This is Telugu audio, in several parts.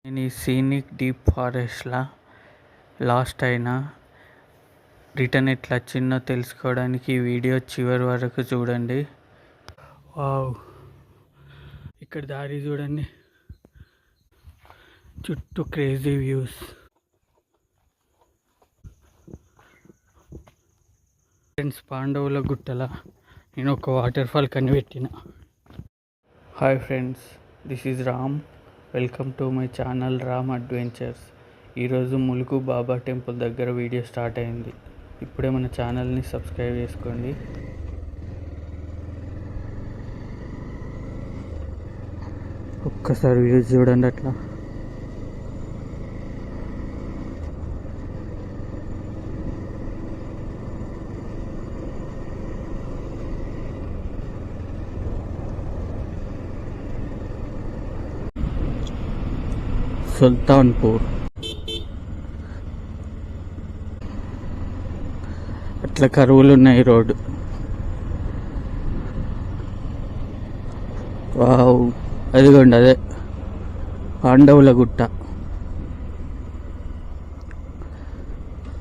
నేను ఈ సీనిక్ డీప్ ఫారెస్ట్లా లాస్ట్ అయినా రిటర్న్ ఎట్లా వచ్చిందో తెలుసుకోవడానికి ఈ వీడియో చివరి వరకు చూడండి. వావ్, ఇక్కడ దారి చూడండి, చుట్టూ క్రేజీ వ్యూస్. ఫ్రెండ్స్, పాండవుల గుట్టల నేను ఒక వాటర్ ఫాల్ కనిపెట్టిన. Hi friends, this is Ram. Welcome to my channel Ram adventures. ఈరోజు ములుగు బాబా టెంపుల్ దగ్గర వీడియో స్టార్ట్ అయింది. ఇప్పుడే మన ఛానల్ని సబ్స్క్రైబ్ చేసుకోండి. ఒక్కసారి వ్యూస్ చూడండి అట్లా. సుల్తాన్పూర్ అట్లా కరువులు ఉన్నాయి రోడ్డు. వావ్, అదిగోండి అదే పాండవుల గుట్ట.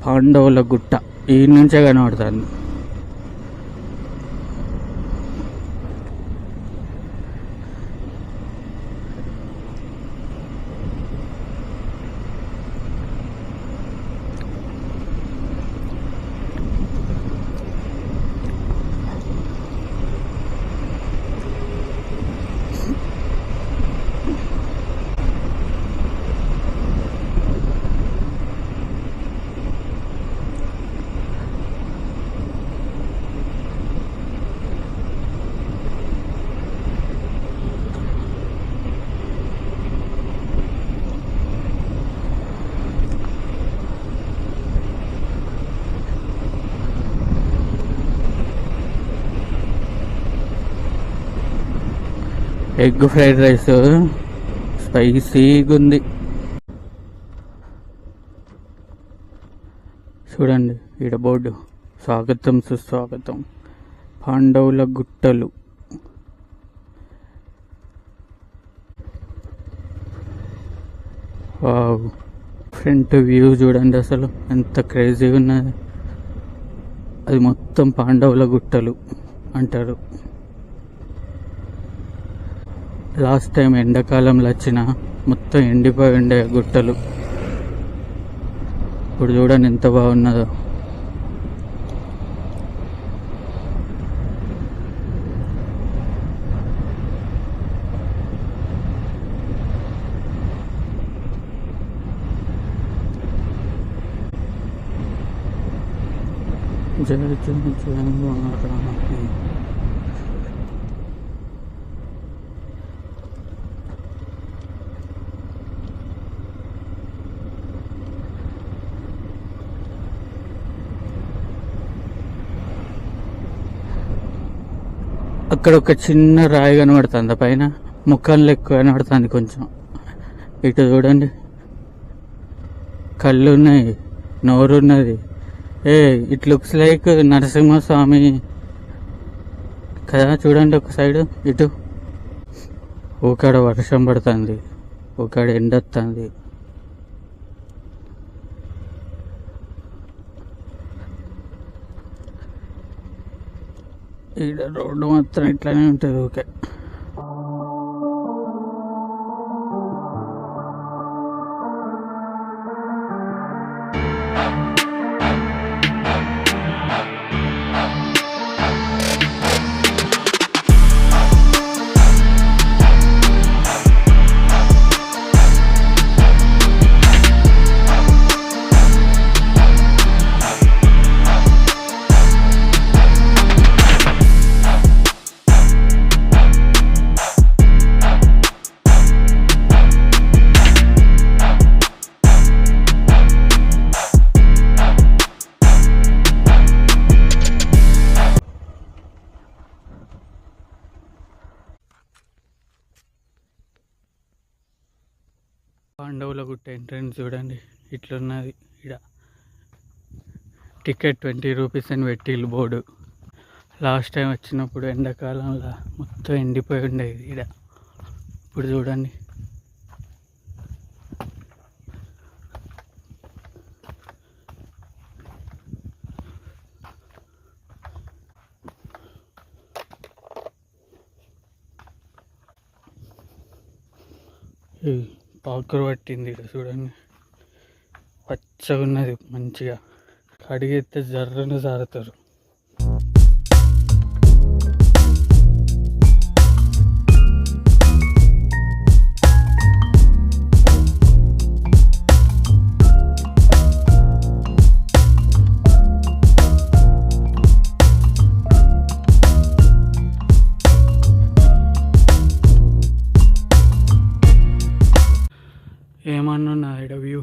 పాండవుల గుట్ట ఈ నుంచే కనబడుతుంది. ఎగ్ ఫ్రైడ్ రైస్ స్పైసీగా ఉంది. చూడండి ఈడ బోర్డు, స్వాగతం సుస్వాగతం పాండవుల గుట్టలు. వావ్, ఫ్రంట్ వ్యూ చూడండి అసలు ఎంత క్రేజీగా ఉన్నది. అది మొత్తం పాండవుల గుట్టలు అంటారు. లాస్ట్ టైం ఎండాకాలంలో వచ్చిన మొత్తం ఎండిపోయి ఉండే గుట్టలు. ఇప్పుడు చూడండి ఎంత బాగున్నదో. జయ జయ జయ. అక్కడ ఒక చిన్న రాయి కనబడుతుంది, పైన ముఖంలో ఎక్కువ కనబడుతుంది కొంచెం. ఇటు చూడండి, కళ్ళు ఉన్నాయి, నోరు ఉన్నది. ఇట్ లుక్స్ లైక్ నరసింహస్వామి కదా. చూడండి ఒక సైడ్ ఇటు. ఒకడ వర్షం పడుతుంది, ఒకడ ఎండ వస్తుంది. ఈడ రోడ్డు మాత్రం ఇట్లానే ఉంటుంది. ఓకే, పాండవుల గుట్ట ఎంట్రన్స్ చూడండి ఇట్లున్నది. ఇక్కడ టికెట్ 20 రూపీస్ అని పెట్టిల్లు బోర్డు. లాస్ట్ టైం వచ్చినప్పుడు ఎండాకాలంలో మొత్తం ఎండిపోయి ఉండేది ఇక్కడ. ఇప్పుడు చూడండి ఈ పాకురు పట్టింది ఇక్కడ చూడండి, పచ్చగా ఉన్నది మంచిగా, కడిగెత్తే జర్రను జారుతారు. ఏమన్నా ఈడ వ్యూ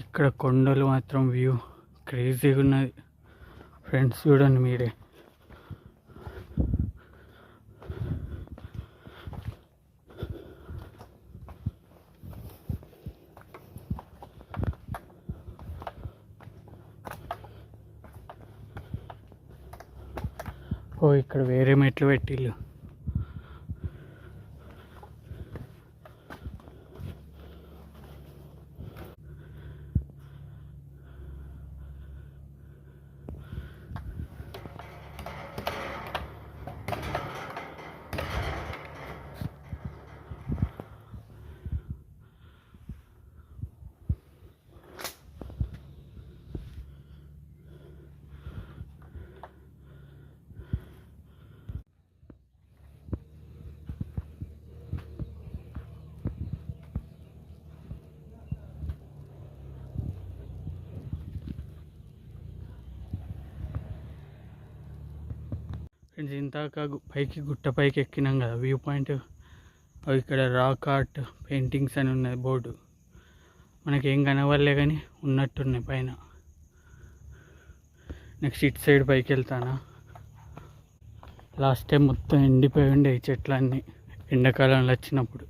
ఇక్కడ కొండలు మాత్రం వ్యూ క్రేజీగా ఉన్నది ఫ్రెండ్స్, చూడండి మీరే. ఓ ఇక్కడ వేరే మెట్లు పెట్టిళ్ళు. ఫ్రెండ్స్ ఇంతాక పైకి గుట్ట పైకి ఎక్కినాం కదా వ్యూ పాయింట్, ఇక్కడ రాక్ ఆర్ట్ పెయింటింగ్స్ అని ఉన్నది బోర్డు, మనకేం కనవల్లే కానీ ఉన్నట్టున్నాయి పైన. నెక్స్ట్ ఇటు సైడ్ పైకి వెళ్తానా. లాస్ట్ టైం మొత్తం ఎండిపోయి ఉండే ఈ చెట్లన్నీ ఎండాకాలంలో వచ్చినప్పుడు.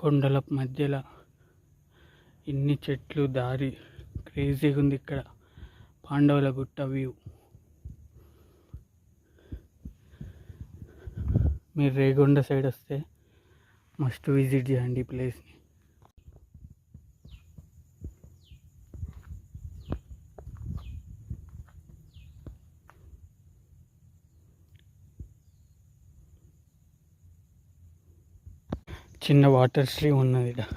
కొండల మధ్యలో ఇన్ని చెట్లు, దారి క్రేజీగా ఉంది ఇక్కడ. పాండవుల గుట్ట వ్యూ. మీరు రేగొండ సైడ్ వస్తే మస్ట్ విజిట్ చేయండి ఈ ప్లేస్ని. చిన్న వాటర్ స్ట్రీమ్ ఉన్నది ఇక్కడ.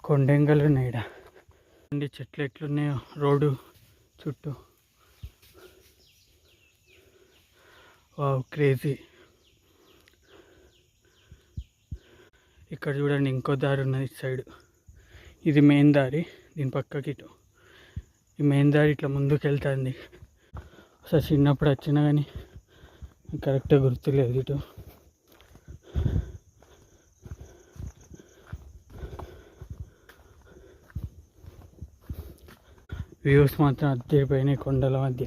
కొండెంగలు ఉన్నాయి ఇక్కడ. చెట్లు ఎట్లున్నాయో రోడ్డు చుట్టూ. Wow crazy. ఇక్కడ చూడండి ఇంకో దారి ఉన్నది ఇటు సైడ్. ఇది మెయిన్ దారి, దీని పక్కకి ఇటు ఈ మెయిన్ దారి ఇట్లా ముందుకు వెళ్తుంది. అసలు చిన్నప్పుడు వచ్చినా కానీ కరెక్ట్గా గుర్తులేదు. ఇటు వ్యూస్ మాత్రం అద్దరిపోయినాయి కొండల మధ్య.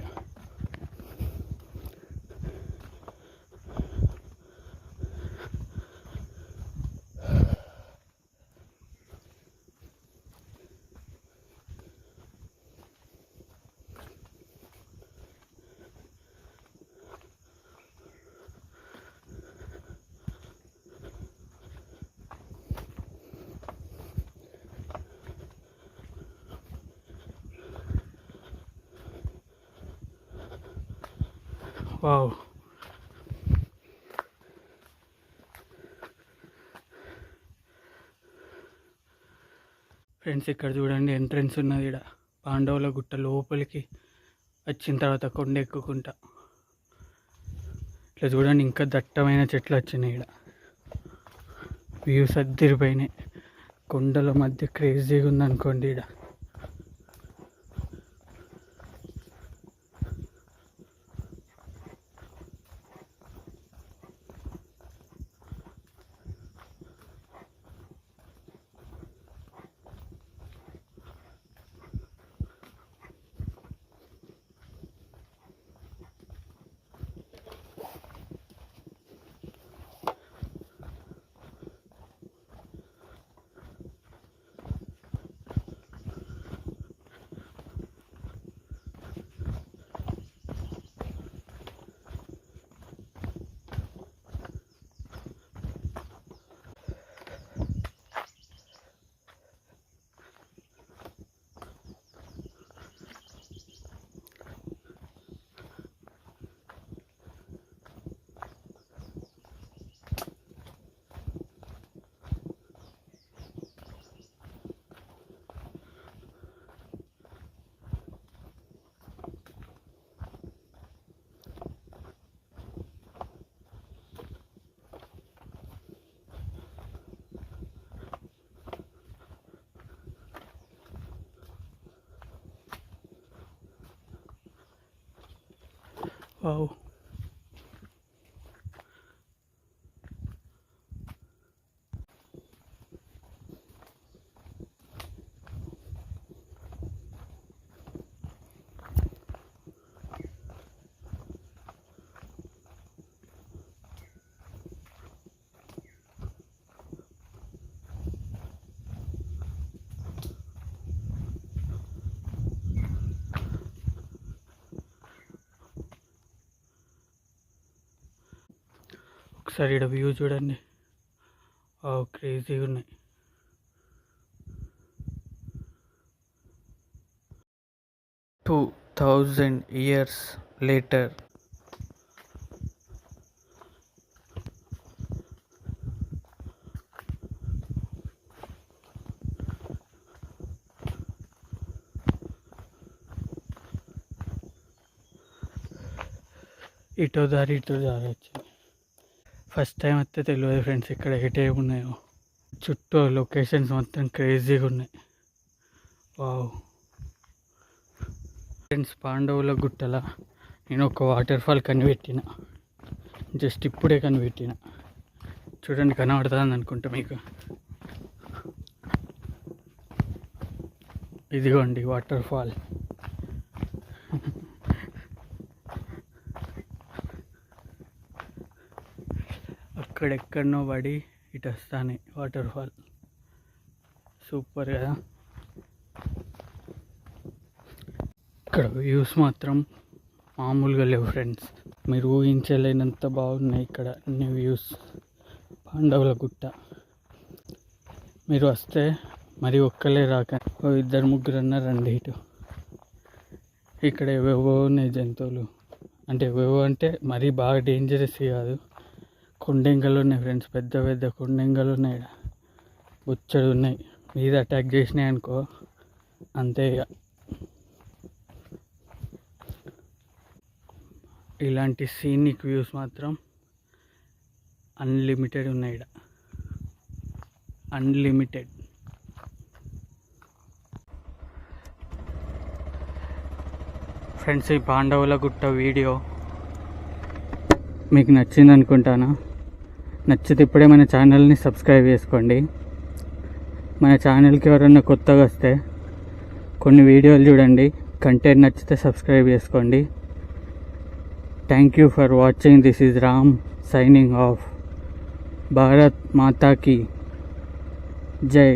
వావ్, ఫ్రెండ్స్ ఇక్కడ చూడండి ఎంట్రన్స్ ఉన్నది. ఇక్కడ పాండవుల గుట్ట లోపలికి వచ్చిన తర్వాత కొండ ఎక్కుకుంటా ఇట్లా చూడండి, ఇంకా దట్టమైన చెట్లు వచ్చినాయి. ఇక్కడ వ్యూస్ అద్దరిపోయినాయి. కొండల మధ్య క్రేజీగా ఉందనుకోండి. ఇక్కడ వావ్, ఒకసారి ఇక్కడ వ్యూ చూడండి. క్రేజీగా ఉన్నాయి. 2000 years later. ఇటో దారి వచ్చింది. ఫస్ట్ టైం వస్తే తెలియదు ఫ్రెండ్స్ ఇక్కడ ఎటేమి ఉన్నాయో. చుట్టూ లొకేషన్స్ మొత్తం క్రేజీగా ఉన్నాయి. వావ్ ఫ్రెండ్స్, పాండవుల గుట్టల నేను ఒక వాటర్ ఫాల్ కనిపెట్టిన. జస్ట్ ఇప్పుడే కనిపెట్టిన. చూడండి, కనబడుతుంది అనుకుంటా మీకు. ఇదిగోండి వాటర్ ఫాల్. అక్కడెక్కడనో పడి ఇటు వస్తానే వాటర్ ఫాల్. సూపర్ కదా. ఇక్కడ వ్యూస్ మాత్రం మామూలుగా లేవు ఫ్రెండ్స్. మీరు ఊహించలేనంత బాగున్నాయి ఇక్కడ అన్ని వ్యూస్. పాండవుల గుట్ట మీరు వస్తే మరి ఒక్కలే రాక ఇద్దరు ముగ్గురు అన్నారు రండి ఇటు. ఇక్కడ ఏవేవో ఉన్నాయి జంతువులు. అంటే ఏవేవో అంటే మరీ బాగా డేంజరస్ కాదు. కొండెంగలు ఉన్నాయి ఫ్రెండ్స్, పెద్ద పెద్ద కొండెంగలు ఉన్నాయి. బుచ్చడు ఉన్నాయి. మీద అటాక్ చేసినాయి అనుకో అంతే ఇక. ఇలాంటి సీనిక్ వ్యూస్ మాత్రం అన్లిమిటెడ్ ఉన్నాయి ఇక్కడ. అన్లిమిటెడ్. ఫ్రెండ్స్, ఈ పాండవుల గుట్ట వీడియో మీకు నచ్చింది అనుకుంటాను. నచ్చితే ఇప్పుడే మన ఛానల్ని సబ్స్క్రైబ్ చేసుకోండి. మన ఛానల్కి ఎవరన్నా కొత్తగా వస్తే కొన్ని వీడియోలు చూడండి. కంటెంట్ నచ్చితే సబ్స్క్రైబ్ చేసుకోండి. Thank you for watching. This is Ram signing off. Bharat Mata కీ జై.